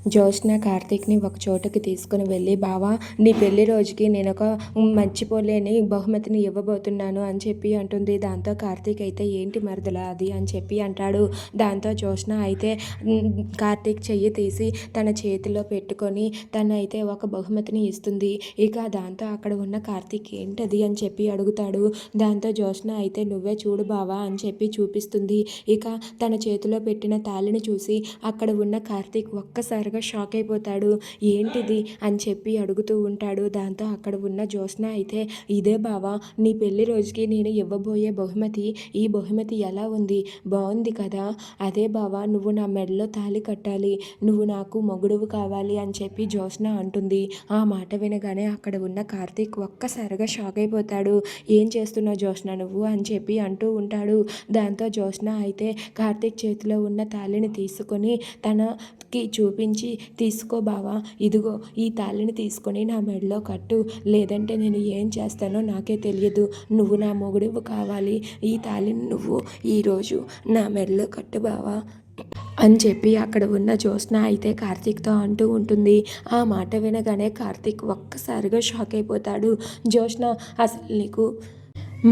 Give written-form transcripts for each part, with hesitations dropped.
జ్యోత్స్న కార్తీక్‌ని ఒక చోటకి తీసుకొని వెళ్ళి, "బావా, నీ పెళ్లి రోజుకి నేనొక మర్చిపోలేని బహుమతిని ఇవ్వబోతున్నాను" అని చెప్పి అంటుంది. దాంతో కార్తీక్ అయితే, "ఏంటి మరదలా అది" అని చెప్పి అంటాడు. దాంతో జ్యోత్స్న అయితే కార్తీక్ చెయ్యి తీసి తన చేతిలో పెట్టుకొని తనైతే ఒక బహుమతిని ఇస్తుంది. ఇక దాంతో అక్కడ ఉన్న కార్తీక్ ఏంటది అని చెప్పి అడుగుతాడు. దాంతో జ్యోత్స్న అయితే, "నువ్వే చూడు బావా" అని చెప్పి చూపిస్తుంది. ఇక తన చేతిలో పెట్టిన తాళిని చూసి అక్కడ ఉన్న కార్తీక్ ఒక్కసారిగా షాక్ అయిపోతాడు. ఏంటిది అని చెప్పి అడుగుతూ ఉంటాడు. దాంతో అక్కడ ఉన్న జ్యోత్స్న అయితే, "ఇదే బావా, నీ పెళ్లి రోజుకి నేను ఇవ్వబోయే బహుమతి. ఈ బహుమతి ఎలా ఉంది? బాగుంది కదా? అదే బావా, నువ్వు నా మెడలో తాళి కట్టాలి, నువ్వు నాకు మొగుడువు కావాలి" అని చెప్పి జ్యోత్స్న అంటుంది. ఆ మాట వినగానే అక్కడ ఉన్న కార్తీక్ ఒక్కసారిగా షాక్ అయిపోతాడు. "ఏం చేస్తున్నావు జ్యోత్స్న నువ్వు" అని చెప్పి అంటూ ఉంటాడు. దాంతో జ్యోత్స్న అయితే కార్తీక్ చేతిలో ఉన్న తాళిని తీసుకొని తనకి చూపించి, "తీసుకో బావా, ఇదిగో ఈ తాళిని తీసుకొని నా మెడలో కట్టు, లేదంటే నేను ఏం చేస్తానో నాకే తెలియదు. నువ్వు నా మొగుడివి కావాలి, ఈ తాళిని నువ్వు ఈరోజు నా మెడలో కట్టు బావా" అని చెప్పి అక్కడ ఉన్న జ్యోత్స్న అయితే కార్తీక్‌తో అంటూ ఉంటుంది. ఆ మాట వినగానే కార్తీక్ ఒక్కసారిగా షాక్ అయిపోతాడు. "జ్యోత్స్న, అసలు నీకు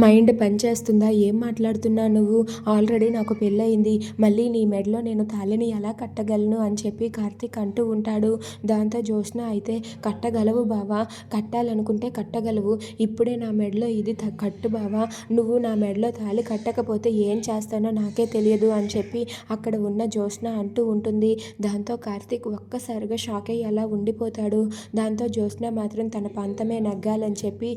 మైండ్ పనిచేస్తుందా? ఏం మాట్లాడుతున్నావు నువ్వు? ఆల్రెడీ నాకు పెళ్ళయింది. మళ్ళీ నీ మెడలో నేను తాళిని ఎలా కట్టగలను" అని చెప్పి కార్తీక్ అంటూ ఉంటాడు. దాంతో జ్యోత్స్న అయితే, "కట్టగలవు బావా, కట్టాలనుకుంటే కట్టగలవు. ఇప్పుడే నా మెడలో ఇది కట్టు బావా. నువ్వు నా మెడలో తాళి కట్టకపోతే ఏం చేస్తానో నాకే తెలియదు" అని చెప్పి అక్కడ ఉన్న జ్యోత్స్న అంటూ ఉంటుంది. దాంతో కార్తీక్ ఒక్కసారిగా షాక్ అయ్యి అలా ఉండిపోతాడు. దాంతో జ్యోత్స్న మాత్రం తన పంతమే నగ్గాలని చెప్పి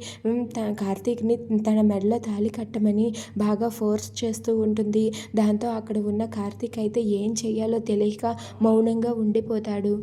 కార్తీక్‌ని తన మెడలో తాళి కట్టమని బాగా ఫోర్స్ చేస్తూ ఉంటుంది. దాంతో అక్కడ ఉన్న కార్తీక్ అయితే ఏం చెయ్యాలో తెలియక మౌనంగా ఉండిపోతాడు.